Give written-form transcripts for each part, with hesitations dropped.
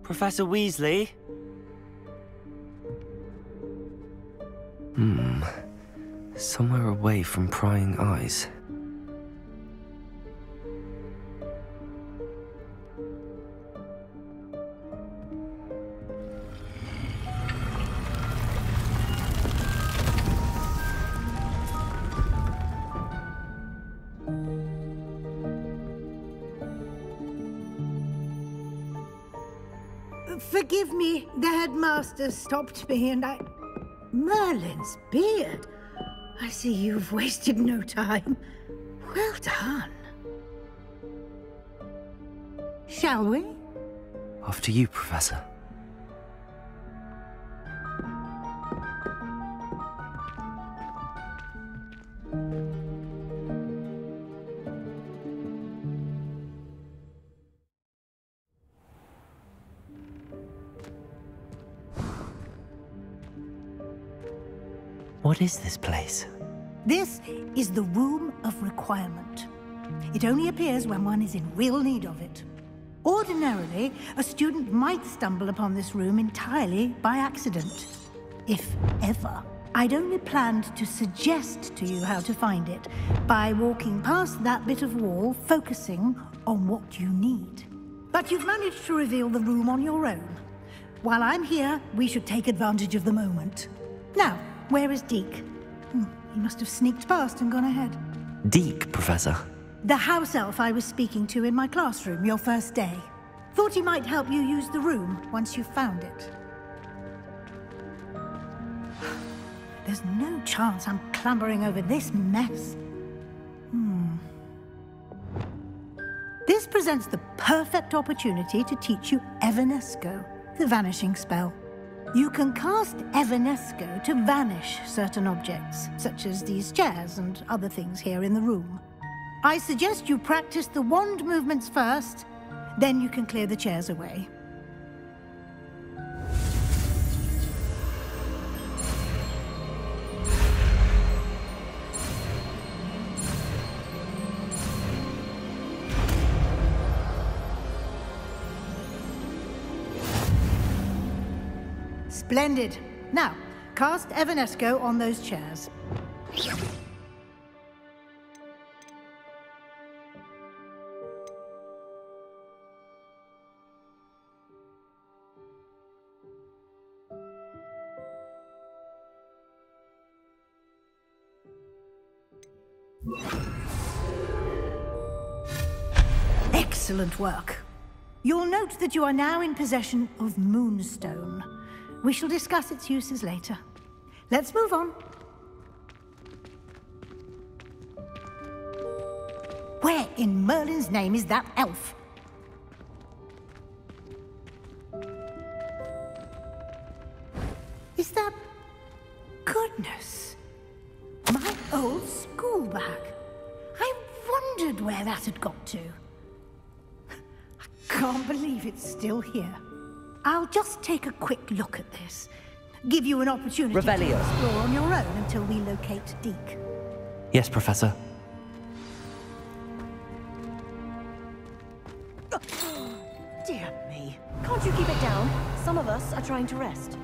Professor Weasley? Somewhere away from prying eyes. Forgive me, the headmaster stopped me and I... Merlin's beard. I see you've wasted no time. Well done. Shall we? After you, Professor. What is this place? This is the Room of Requirement. It only appears when one is in real need of it. Ordinarily, a student might stumble upon this room entirely by accident. If ever. I'd only planned to suggest to you how to find it by walking past that bit of wall, focusing on what you need. But you've managed to reveal the room on your own. While I'm here, we should take advantage of the moment. Now, where is Deke? He must have sneaked past and gone ahead. Deke, Professor. The house elf I was speaking to in my classroom your first day. Thought he might help you use the room once you found it. There's no chance I'm clambering over this mess. This presents the perfect opportunity to teach you Evanesco, the vanishing spell. You can cast Evanesco to vanish certain objects, such as these chairs and other things here in the room. I suggest you practice the wand movements first, then you can clear the chairs away. Splendid. Now, cast Evanesco on those chairs. Excellent work. You'll note that you are now in possession of Moonstone. We shall discuss its uses later. Let's move on. Where in Merlin's name is that elf? Is that... Goodness. My old school bag. I wondered where that had got to. I can't believe it's still here. I'll just take a quick look at this. Give you an opportunity to explore on your own until we locate Deke. Yes, Professor. Dear me. Can't you keep it down? Some of us are trying to rest.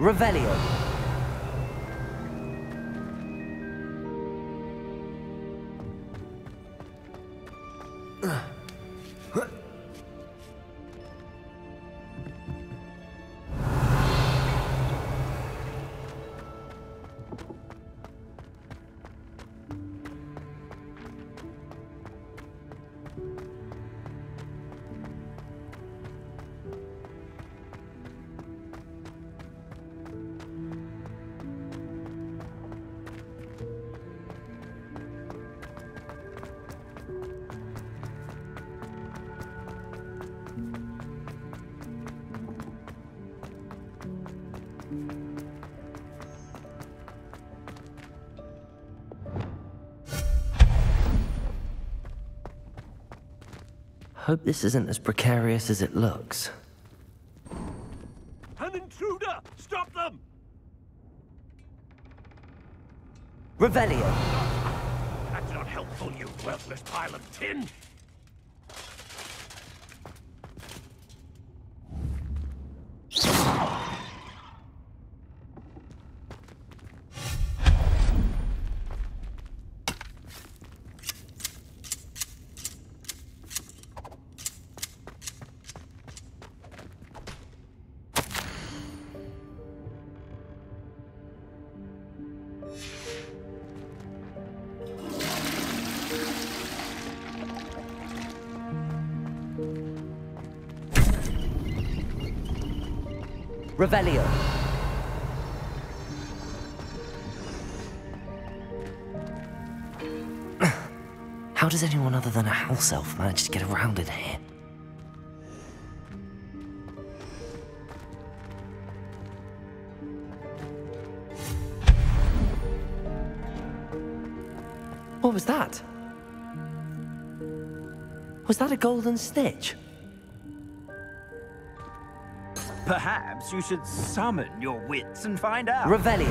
Revelio. Hope this isn't as precarious as it looks. An intruder! Stop them! Revelio. That's not helpful, you worthless pile of tin! Revelio. How does anyone other than a house elf manage to get around in here? What was that? Was that a golden snitch? Perhaps you should summon your wits and find out. Revelio.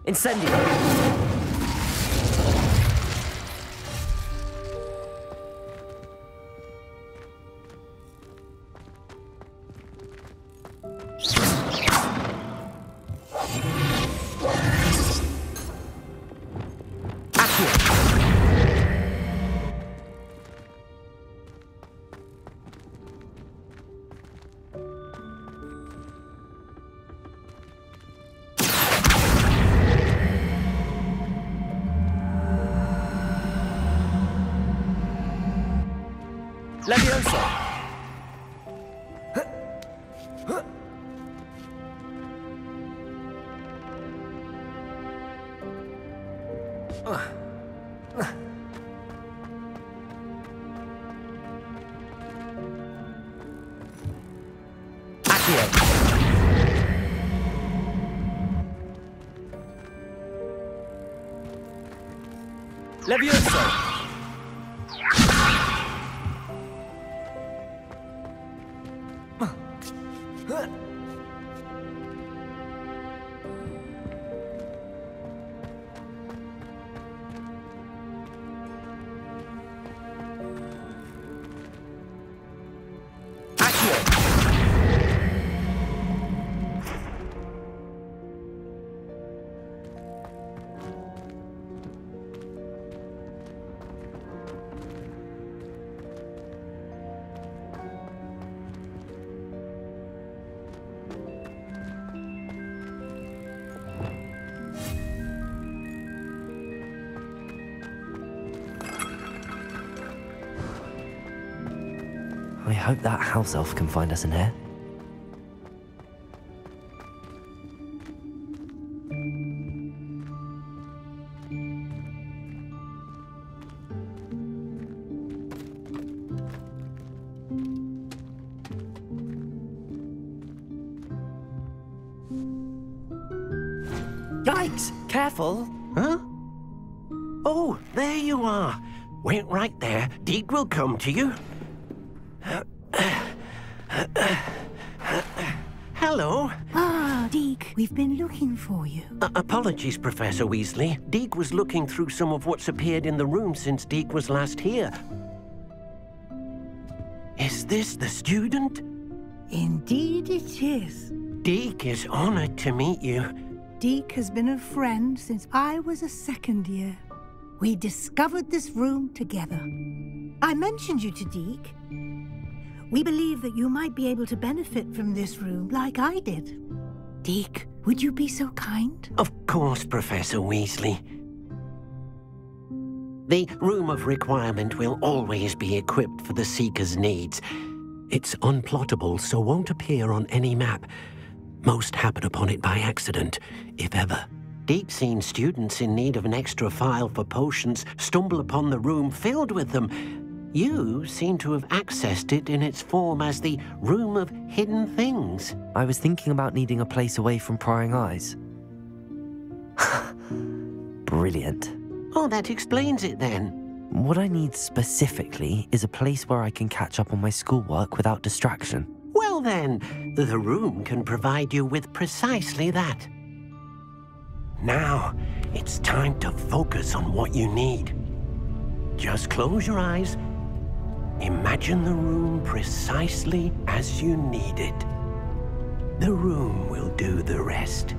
Incendio. Levioso. Levioso. I hope that house elf can find us in here. Yikes! Careful! Huh? Oh, there you are. Wait right there. Deke will come to you. Hello. Ah, Deke, we've been looking for you. Apologies, Professor Weasley. Deke was looking through some of what's appeared in the room since Deke was last here. Is this the student? Indeed it is. Deke is honored to meet you. Deke has been a friend since I was a second year. We discovered this room together. I mentioned you to Deke. We believe that you might be able to benefit from this room like I did. Deke, would you be so kind? Of course, Professor Weasley. The Room of Requirement will always be equipped for the Seeker's needs. It's unplottable, so won't appear on any map. Most happen upon it by accident, if ever. Deke's seen students in need of an extra file for potions stumble upon the room filled with them. You seem to have accessed it in its form as the Room of Hidden Things. I was thinking about needing a place away from prying eyes. Brilliant. Oh, that explains it then. What I need specifically is a place where I can catch up on my schoolwork without distraction. Well then, the room can provide you with precisely that. Now, it's time to focus on what you need. Just close your eyes. Imagine the room precisely as you need it. The room will do the rest.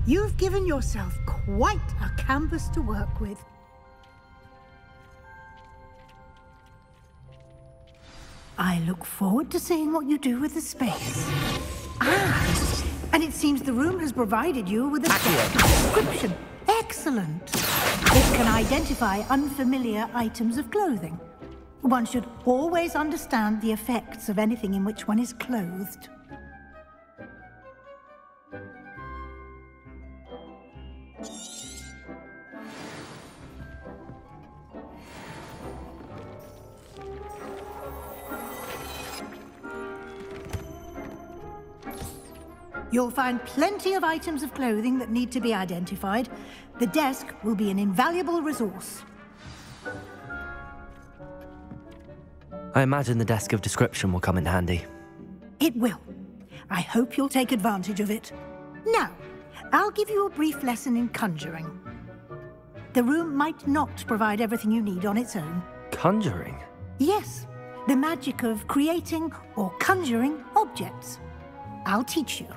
You've given yourself quite a canvas to work with. I look forward to seeing what you do with the space. Ah, and it seems the room has provided you with a description. Excellent. It can identify unfamiliar items of clothing. One should always understand the effects of anything in which one is clothed. You'll find plenty of items of clothing that need to be identified. The desk will be an invaluable resource. I imagine the desk of description will come in handy. It will. I hope you'll take advantage of it. Now, I'll give you a brief lesson in conjuring. The room might not provide everything you need on its own. Conjuring? Yes, the magic of creating or conjuring objects. I'll teach you.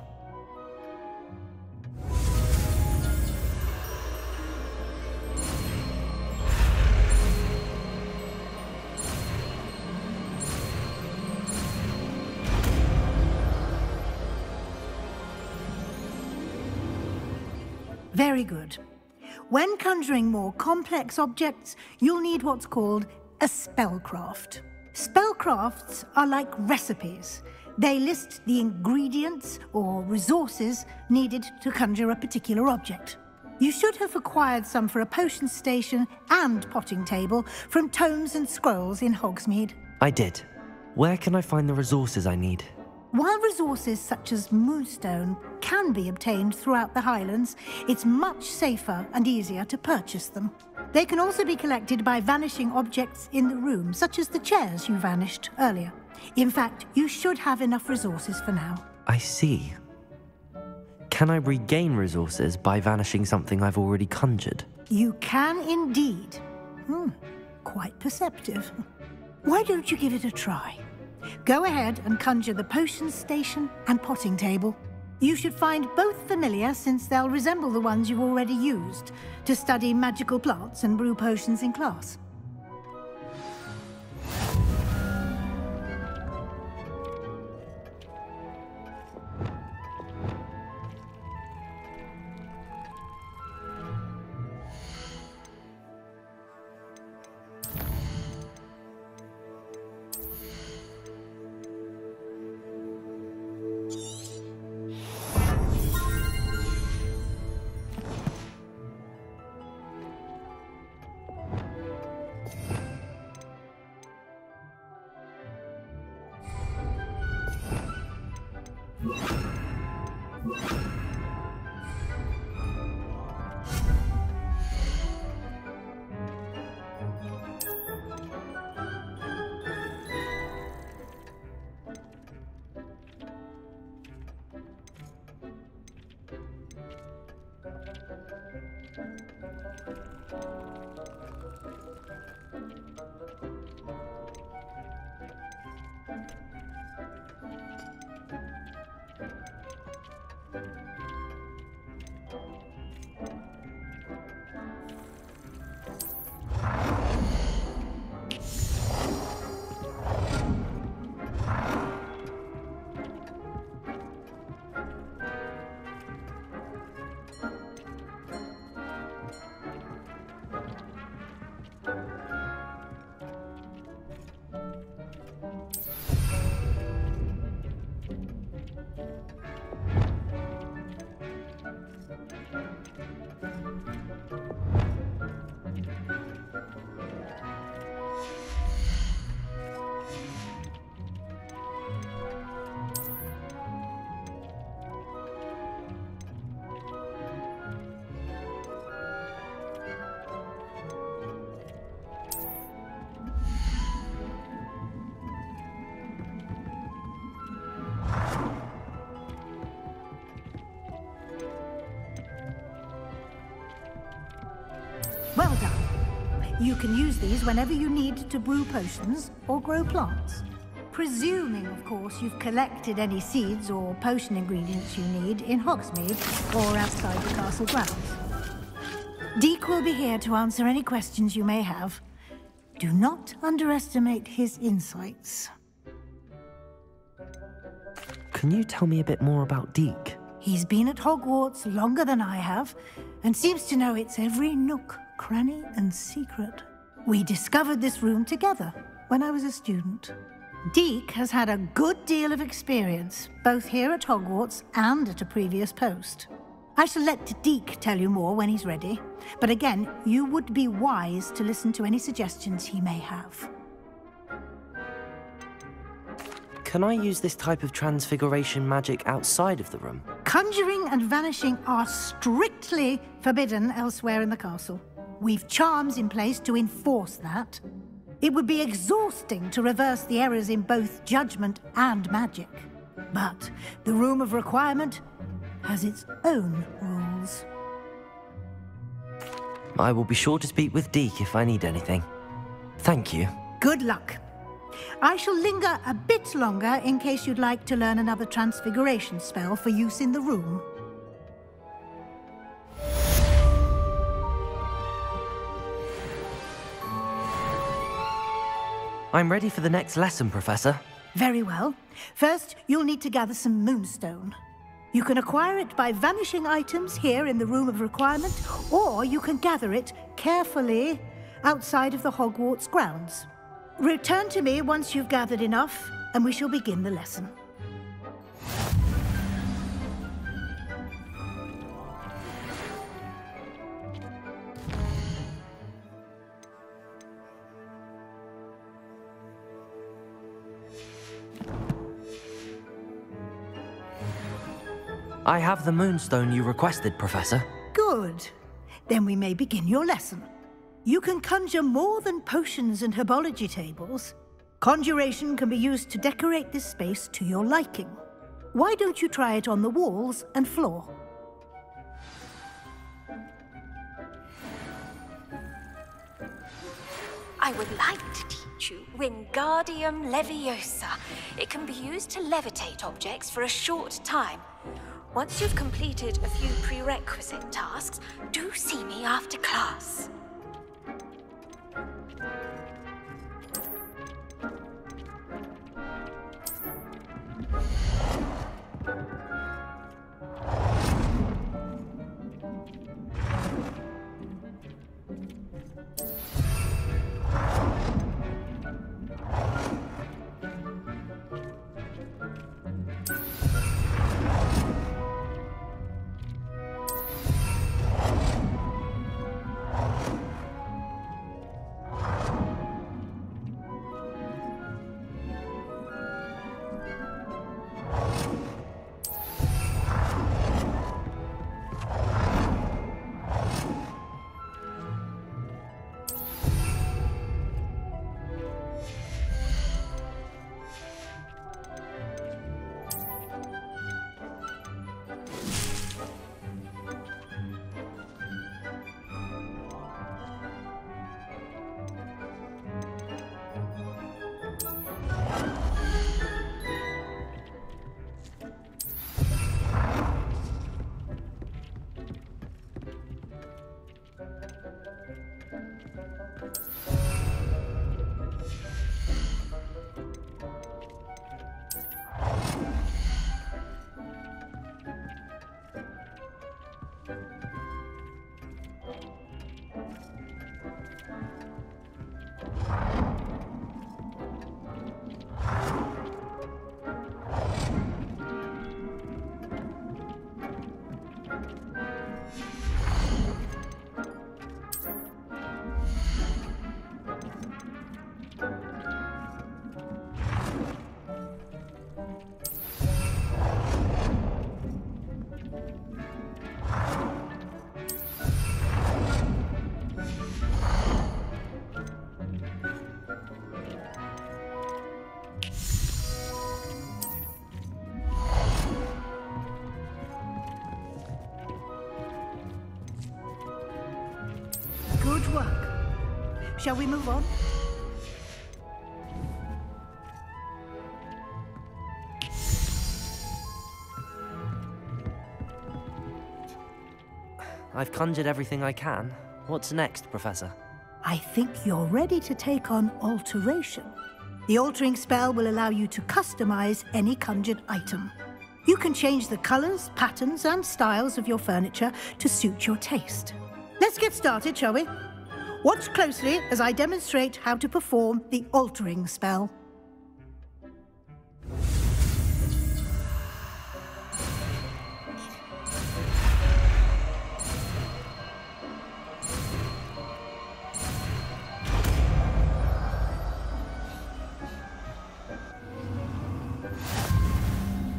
Very good. When conjuring more complex objects, you'll need what's called a spellcraft. Spellcrafts are like recipes. They list the ingredients or resources needed to conjure a particular object. You should have acquired some for a potion station and potting table from tomes and scrolls in Hogsmeade. I did. Where can I find the resources I need? While resources such as moonstone can be obtained throughout the Highlands, it's much safer and easier to purchase them. They can also be collected by vanishing objects in the room, such as the chairs you vanished earlier. In fact, you should have enough resources for now. I see. Can I regain resources by vanishing something I've already conjured? You can indeed. Quite perceptive. Why don't you give it a try? Go ahead and conjure the potion station and potting table. You should find both familiar, since they'll resemble the ones you've already used to study magical plants and brew potions in class. You can use these whenever you need to brew potions or grow plants. Presuming, of course, you've collected any seeds or potion ingredients you need in Hogsmeade or outside the castle grounds. Deek will be here to answer any questions you may have. Do not underestimate his insights. Can you tell me a bit more about Deek? He's been at Hogwarts longer than I have, and seems to know its every nook, cranny, and secret. We discovered this room together when I was a student. Deek has had a good deal of experience, both here at Hogwarts and at a previous post. I shall let Deek tell you more when he's ready, but again, you would be wise to listen to any suggestions he may have. Can I use this type of transfiguration magic outside of the room? Conjuring and vanishing are strictly forbidden elsewhere in the castle. We've charms in place to enforce that. It would be exhausting to reverse the errors in both judgment and magic. But the Room of Requirement has its own rules. I will be sure to speak with Deek if I need anything. Thank you. Good luck. I shall linger a bit longer in case you'd like to learn another transfiguration spell for use in the room. I'm ready for the next lesson, Professor. Very well. First, you'll need to gather some moonstone. You can acquire it by vanishing items here in the Room of Requirement, or you can gather it carefully outside of the Hogwarts grounds. Return to me once you've gathered enough, and we shall begin the lesson. I have the moonstone you requested, Professor. Good. Then we may begin your lesson. You can conjure more than potions and herbology tables. Conjuration can be used to decorate this space to your liking. Why don't you try it on the walls and floor? I would like to teach you Wingardium Leviosa. It can be used to levitate objects for a short time. Once you've completed a few prerequisite tasks, do see me after class. Shall we move on? I've conjured everything I can. What's next, Professor? I think you're ready to take on alteration. The altering spell will allow you to customize any conjured item. You can change the colors, patterns, and styles of your furniture to suit your taste. Let's get started, shall we? Watch closely as I demonstrate how to perform the altering spell.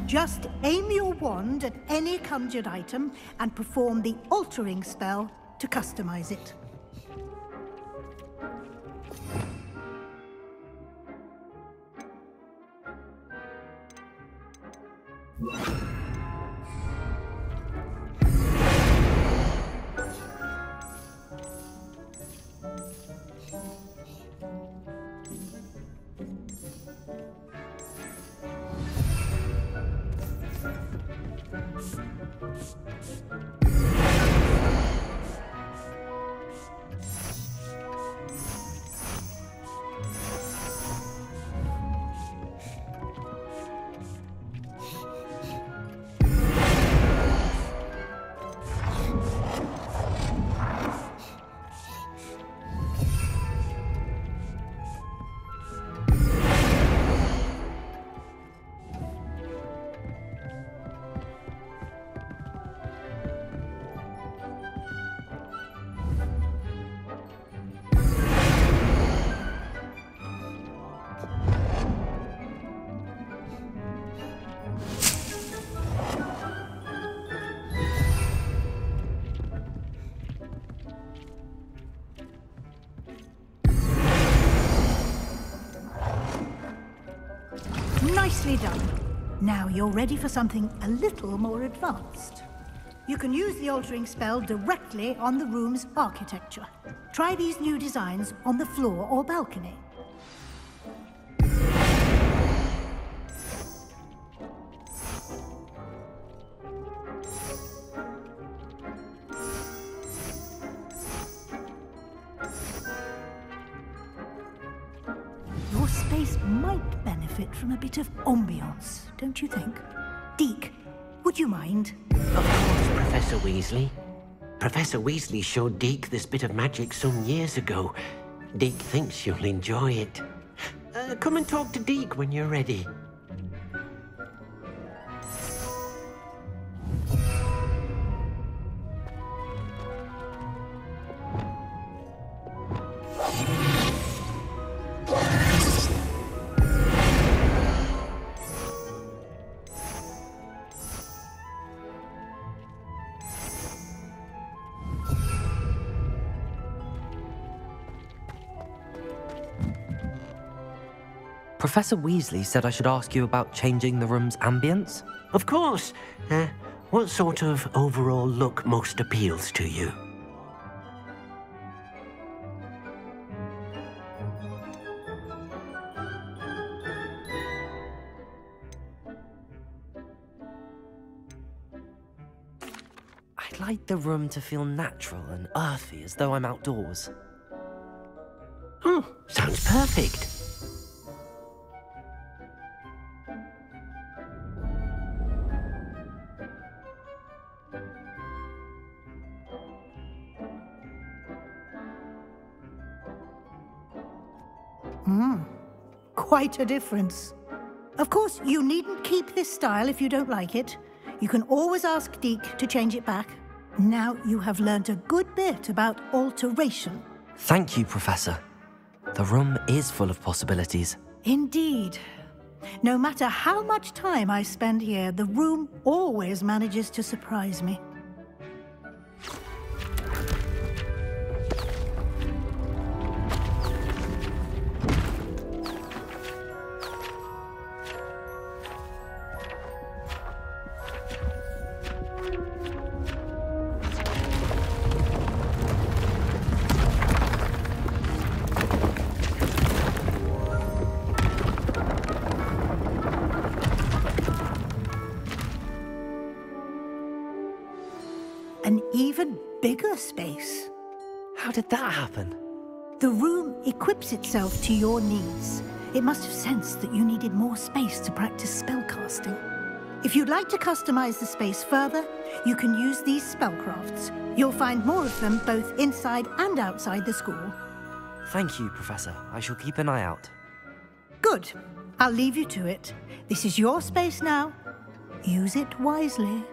Just aim your wand at any conjured item and perform the altering spell to customize it. Nicely done. Now you're ready for something a little more advanced. You can use the altering spell directly on the room's architecture. Try these new designs on the floor or balcony. Your space might benefit from a bit of ambiance, don't you think? Deke, would you mind? Of course, Professor Weasley. Professor Weasley showed Deke this bit of magic some years ago. Deke thinks you'll enjoy it. Come and talk to Deke when you're ready. Professor Weasley said I should ask you about changing the room's ambience? Of course. What sort of overall look most appeals to you? I'd like the room to feel natural and earthy, as though I'm outdoors. Oh, sounds perfect. Quite a difference. Of course, you needn't keep this style if you don't like it. You can always ask Deke to change it back. Now you have learnt a good bit about alteration. Thank you, Professor. The room is full of possibilities. Indeed. No matter how much time I spend here, the room always manages to surprise me. bigger space. How did that happen? The room equips itself to your needs. It must have sensed that you needed more space to practice spellcasting. If you'd like to customize the space further, you can use these spellcrafts. You'll find more of them both inside and outside the school. Thank you, Professor. I shall keep an eye out. Good. I'll leave you to it. This is your space now. Use it wisely.